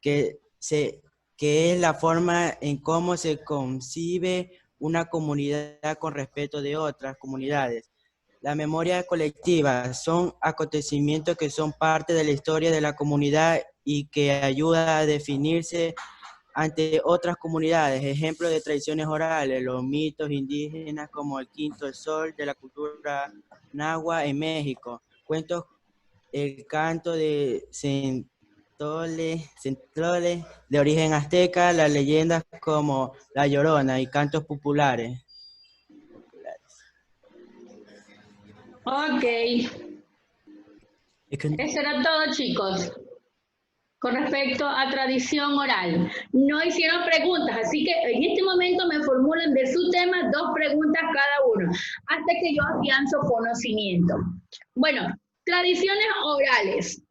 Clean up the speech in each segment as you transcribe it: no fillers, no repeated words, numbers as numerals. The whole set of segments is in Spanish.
que, se, que es la forma en cómo se concibe una comunidad con respeto de otras comunidades. La memoria colectiva son acontecimientos que son parte de la historia de la comunidad y que ayuda a definirse ante otras comunidades. Ejemplos de tradiciones orales, los mitos indígenas como el Quinto Sol de la cultura náhuatl en México, cuentos, el canto de centoles de origen azteca, las leyendas como La Llorona y cantos populares. Ok. Eso era todo, chicos, con respecto a tradición oral. No hicieron preguntas, así que en este momento me formulan de su tema 2 preguntas cada uno, hasta que yo afianzo conocimiento. Bueno, tradiciones orales.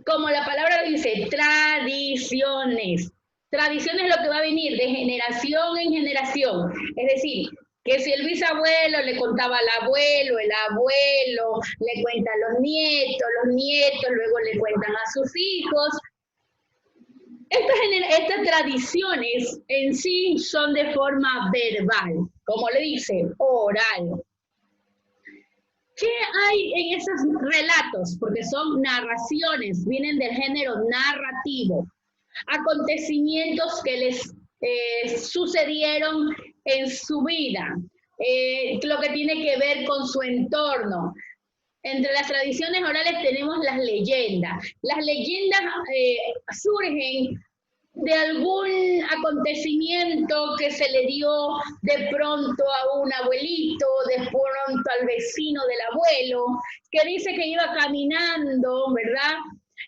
Como la palabra lo dice, tradiciones. Tradición es lo que va a venir de generación en generación. Es decir, que si el bisabuelo le contaba al abuelo, el abuelo le cuenta a los nietos luego le cuentan a sus hijos. Estas tradiciones en sí son de forma verbal, como le dice, oral. ¿Qué hay en esos relatos? Porque son narraciones, vienen del género narrativo. Acontecimientos que les sucedieron en su vida, lo que tiene que ver con su entorno. Entre las tradiciones orales tenemos las leyendas. Las leyendas surgen de algún acontecimiento que se le dio de pronto a un abuelito, de pronto al vecino del abuelo, que dice que iba caminando, ¿verdad?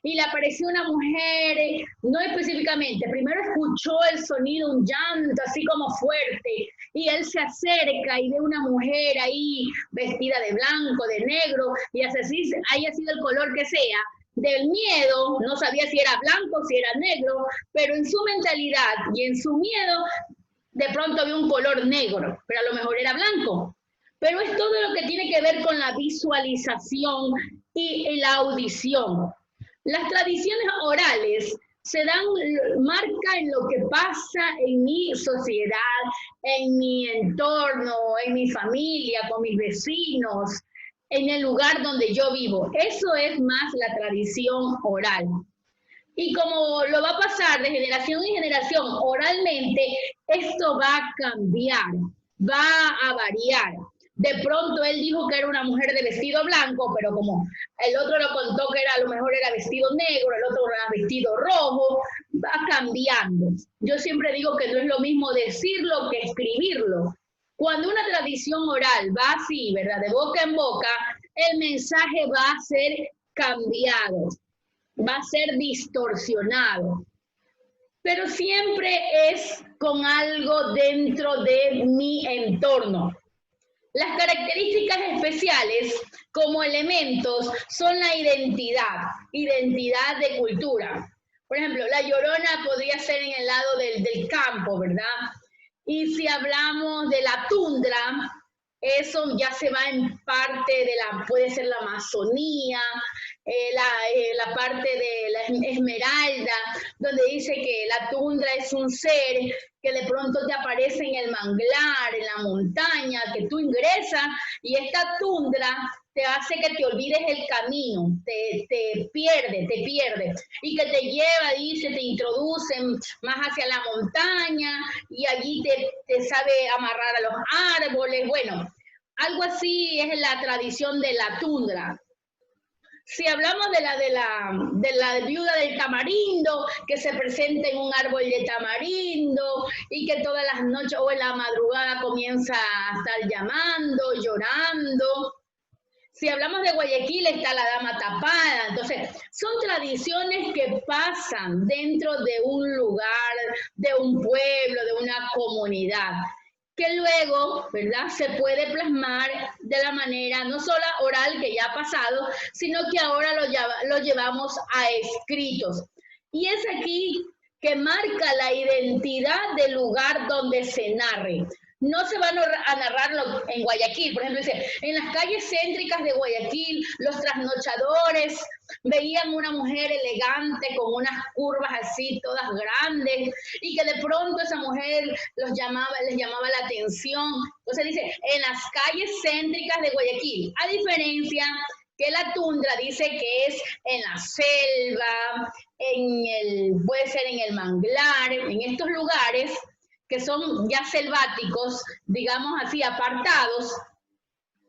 Y le apareció una mujer, no específicamente, primero escuchó el sonido, un llanto así como fuerte, y él se acerca y ve una mujer ahí vestida de blanco, de negro, y así haya sido el color que sea, del miedo, no sabía si era blanco, si era negro, pero en su mentalidad y en su miedo, de pronto vio un color negro, pero a lo mejor era blanco. Pero es todo lo que tiene que ver con la visualización y la audición. Las tradiciones orales se dan marca en lo que pasa en mi sociedad, en mi entorno, en mi familia, con mis vecinos, en el lugar donde yo vivo. Eso es más la tradición oral. Y como lo va a pasar de generación en generación oralmente, esto va a cambiar, va a variar. De pronto él dijo que era una mujer de vestido blanco, pero como el otro lo contó que a lo mejor era vestido negro, el otro era vestido rojo, va cambiando. Yo siempre digo que no es lo mismo decirlo que escribirlo. Cuando una tradición oral va así, ¿verdad? De boca en boca, el mensaje va a ser cambiado, va a ser distorsionado. Pero siempre es con algo dentro de mi entorno. Las características especiales como elementos son la identidad de cultura. Por ejemplo, la Llorona podría ser en el lado del campo, ¿verdad? Y si hablamos de la tundra, eso ya se va en parte de puede ser la Amazonía, la parte de la Esmeralda, donde dice que la tundra es un ser que de pronto te aparece en el manglar, en la montaña, que tú ingresas y esta tundra te hace que te olvides el camino, te pierde, y que te lleva, dice, te introduce más hacia la montaña y allí te sabe amarrar a los árboles. Bueno, algo así es la tradición de la tundra. Si hablamos de la viuda del tamarindo, que se presenta en un árbol de tamarindo y que todas las noches o en la madrugada comienza a estar llamando, llorando. Si hablamos de Guayaquil, está la dama tapada. Entonces, son tradiciones que pasan dentro de un lugar, de un pueblo, de una comunidad, que luego, ¿verdad?, se puede plasmar de la manera no solo oral, que ya ha pasado, sino que ahora lo llevamos a escritos. Y es aquí que marca la identidad del lugar donde se narre. No se va a narrar en Guayaquil, por ejemplo, dice, en las calles céntricas de Guayaquil, los trasnochadores veían una mujer elegante con unas curvas así todas grandes y que de pronto esa mujer les llamaba la atención. Entonces dice, en las calles céntricas de Guayaquil, a diferencia que la tundra dice que es en la selva, puede ser en el manglar, en estos lugares que son ya selváticos, digamos así, apartados,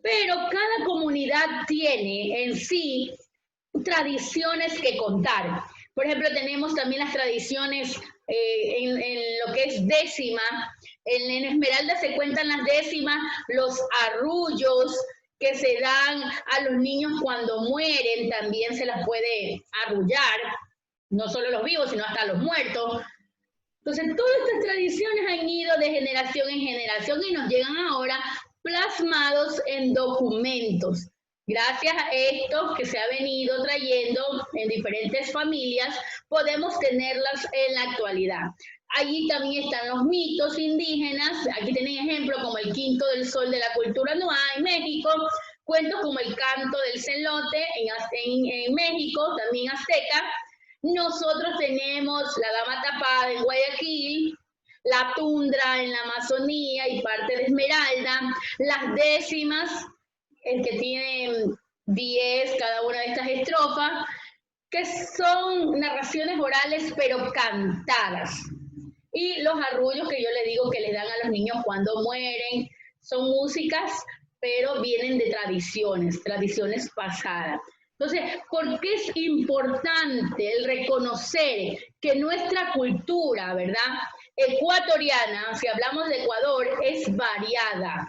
pero cada comunidad tiene en sí tradiciones que contar. Por ejemplo, tenemos también las tradiciones en lo que es décima. En Esmeralda se cuentan las décimas, los arrullos que se dan a los niños cuando mueren, también se las puede arrullar, no solo los vivos, sino hasta los muertos. Entonces, todas estas tradiciones han ido de generación en generación y nos llegan ahora plasmados en documentos. Gracias a esto que se ha venido trayendo en diferentes familias, podemos tenerlas en la actualidad. Allí también están los mitos indígenas. Aquí tienen ejemplos como el Quinto del Sol de la cultura Nuá en México, cuentos como el Canto del Celote en México, también azteca. Nosotros tenemos la Dama Tapada en Guayaquil, la tundra en la Amazonía y parte de Esmeralda, las décimas, que tienen 10 cada una de estas estrofas, que son narraciones orales pero cantadas. Y los arrullos que yo le digo que les dan a los niños cuando mueren, son músicas, pero vienen de tradiciones pasadas. Entonces, ¿por qué es importante el reconocer que nuestra cultura, ¿verdad?, ecuatoriana, si hablamos de Ecuador, es variada?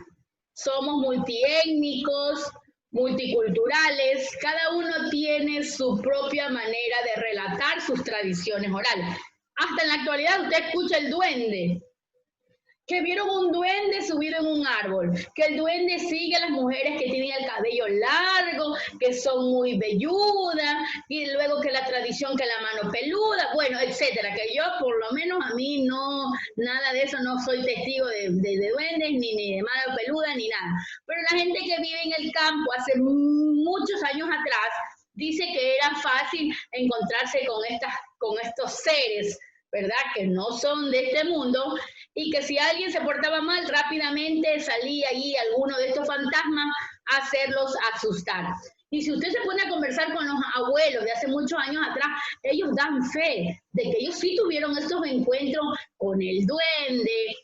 Somos multiétnicos, multiculturales, cada uno tiene su propia manera de relatar sus tradiciones orales. Hasta en la actualidad usted escucha el duende, que vieron un duende subido en un árbol, que el duende sigue a las mujeres que tienen el cabello largo, que son muy velludas, y luego que la tradición que la mano peluda, bueno, etcétera, que yo por lo menos a mí no, nada de eso, no soy testigo de duendes, ni de mano peluda, ni nada. Pero la gente que vive en el campo hace muchos años atrás, dice que era fácil encontrarse con estos seres, ¿verdad?, que no son de este mundo, y que si alguien se portaba mal, rápidamente salía allí alguno de estos fantasmas a hacerlos asustar. Y si usted se pone a conversar con los abuelos de hace muchos años atrás, ellos dan fe de que ellos sí tuvieron estos encuentros con el duende,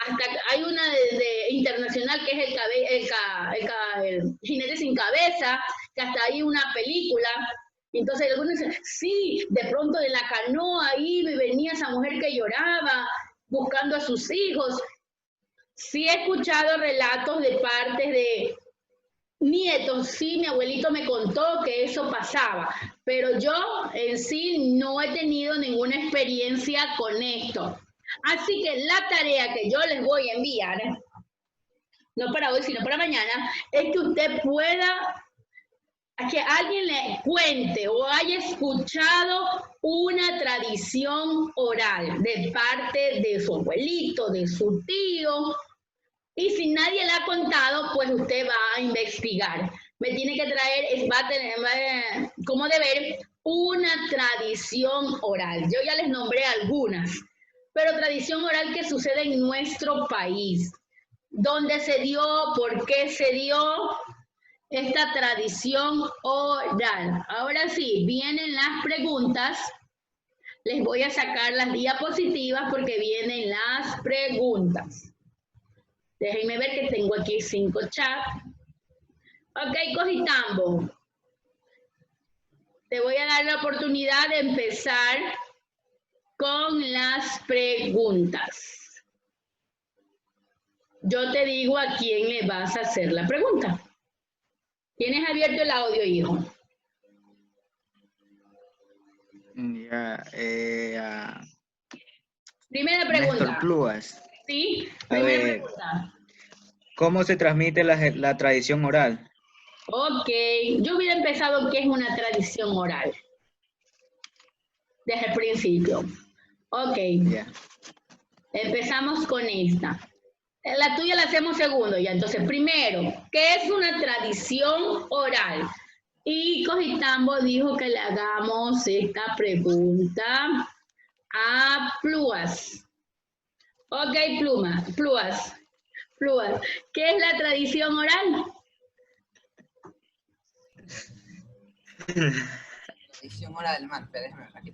hasta hay una internacional que es el jinete sin cabeza, que hasta hay una película. Entonces algunos dicen, sí, de pronto de la canoa ahí venía esa mujer que lloraba buscando a sus hijos. Sí he escuchado relatos de parte de nietos, sí, mi abuelito me contó que eso pasaba, pero yo en sí no he tenido ninguna experiencia con esto. Así que la tarea que yo les voy a enviar, no para hoy, sino para mañana, es que usted pueda, que alguien le cuente o haya escuchado una tradición oral de parte de su abuelito, de su tío, y si nadie le ha contado, pues usted va a investigar. Me tiene que traer, va a tener como deber una tradición oral. Yo ya les nombré algunas, pero tradición oral que sucede en nuestro país. ¿Dónde se dio? ¿Por qué se dio esta tradición oral? Ahora sí, vienen las preguntas. Les voy a sacar las diapositivas porque vienen las preguntas. Déjenme ver que tengo aquí 5 chats. Ok, Cojitambo. Te voy a dar la oportunidad de empezar con las preguntas. Yo te digo a quién le vas a hacer la pregunta. ¿Tienes abierto el audio, hijo? Ya, Primera pregunta. Néstor Plúas. Sí, primera pregunta. ¿Cómo se transmite la tradición oral? Ok, yo hubiera empezado qué es una tradición oral. Desde el principio. Ok. Yeah. Empezamos con esta. La tuya la hacemos segundo ya. Entonces, primero, ¿qué es una tradición oral? Y Cojitambo dijo que le hagamos esta pregunta a Pluas. Ok, Pluas. ¿Qué es la tradición oral? Tradición oral, man, pero déjame ver aquí.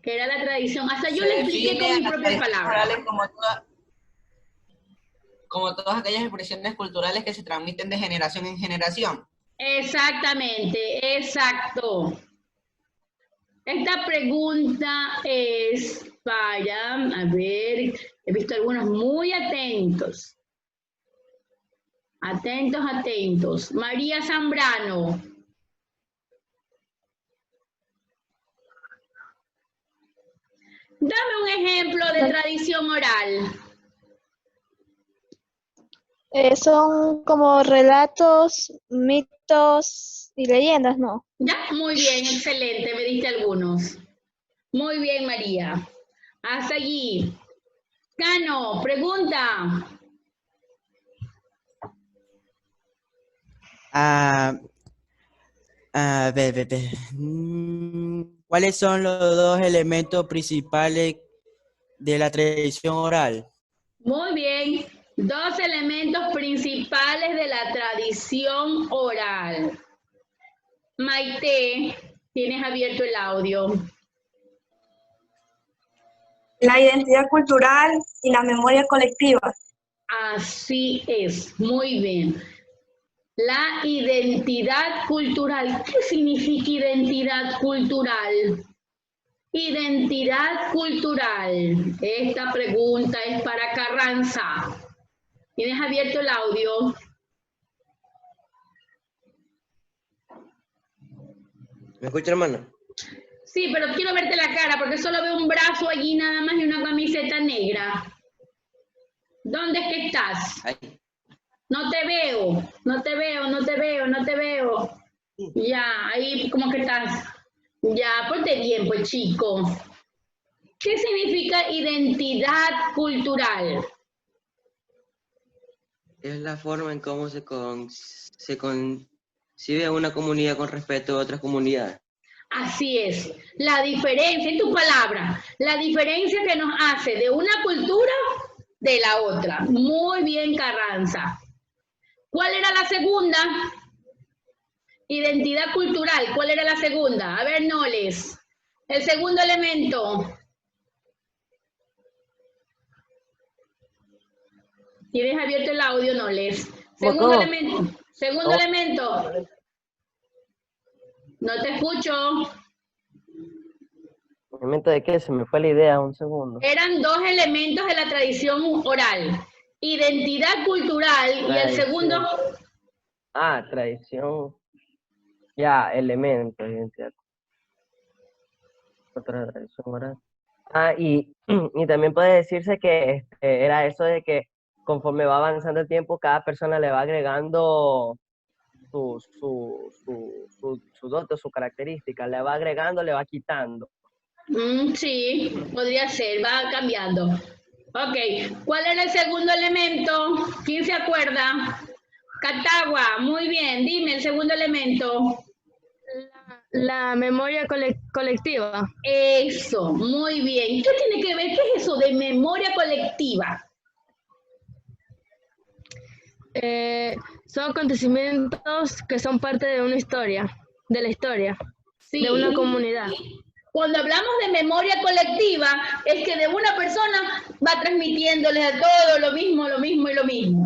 ¿Qué era la tradición? Hasta yo Se le expliqué define con mis a las propias tradiciones palabras. orales como todas aquellas expresiones culturales que se transmiten de generación en generación. Exactamente, exacto. Esta pregunta es para, a ver, he visto algunos muy atentos. Atentos. María Zambrano. Dame un ejemplo de tradición oral. Son como relatos, mitos y leyendas, ¿no? Ya, muy bien, excelente, me diste algunos. Muy bien, María. Hasta allí. Cano, pregunta. Ve. ¿Cuáles son los dos elementos principales de la tradición oral? Muy bien. Dos elementos principales de la tradición oral. Maite, tienes abierto el audio. La identidad cultural y la memoria colectiva. Así es, muy bien. La identidad cultural. ¿Qué significa identidad cultural? Identidad cultural. Esta pregunta es para Carranza. ¿Tienes abierto el audio? ¿Me escucha, hermano? Sí, pero quiero verte la cara porque solo veo un brazo allí nada más y una camiseta negra. ¿Dónde es que estás? Ahí. No te veo. Ya, ahí como que estás. Ya, ponte bien, pues chico. ¿Qué significa identidad cultural? Es la forma en cómo se concibe una comunidad con respecto a otras comunidades. Así es. La diferencia, en tu palabra, la diferencia que nos hace de una cultura de la otra. Muy bien, Carranza. ¿Cuál era la segunda? Identidad cultural. ¿Cuál era la segunda? A ver, Noles. El segundo elemento. Tienes abierto el audio, Noles. Segundo elemento. Segundo elemento. No te escucho. ¿Elemento de qué? Se me fue la idea, un segundo. Eran dos elementos de la tradición oral. Identidad cultural y el segundo... Tradición. Ya, elemento, identidad. Otra tradición oral. Y también puede decirse que era eso de que conforme va avanzando el tiempo, cada persona le va agregando su dote, su característica, le va agregando, le va quitando. Sí, podría ser, va cambiando. Ok, ¿cuál era el segundo elemento? ¿Quién se acuerda? Catagua, muy bien, dime el segundo elemento. La memoria colectiva. Eso, muy bien. ¿Qué tiene que ver? ¿Qué es eso de memoria colectiva? Son acontecimientos que son parte de una historia, de la historia, Sí. de una comunidad. Cuando hablamos de memoria colectiva, es que de una persona va transmitiéndole a todo lo mismo.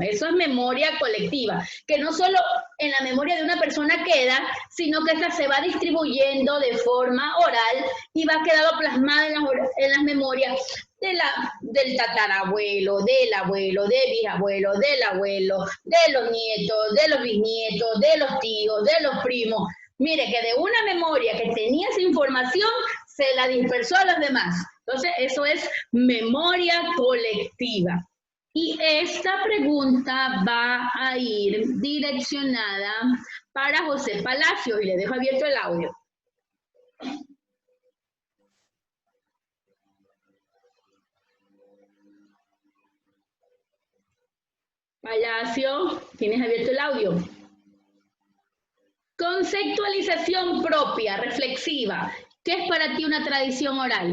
Eso es memoria colectiva, que no solo en la memoria de una persona queda, sino que esta se va distribuyendo de forma oral y va quedando plasmada en las memorias del tatarabuelo, del abuelo, del bisabuelo, del abuelo, de los nietos, de los bisnietos, de los tíos, de los primos. Mire que de una memoria que tenía esa información, se la dispersó a los demás. Entonces, eso es memoria colectiva. Y esta pregunta va a ir direccionada para José Palacios, y le dejo abierto el audio. Palacio, tienes abierto el audio. Conceptualización propia, reflexiva. ¿Qué es para ti una tradición oral?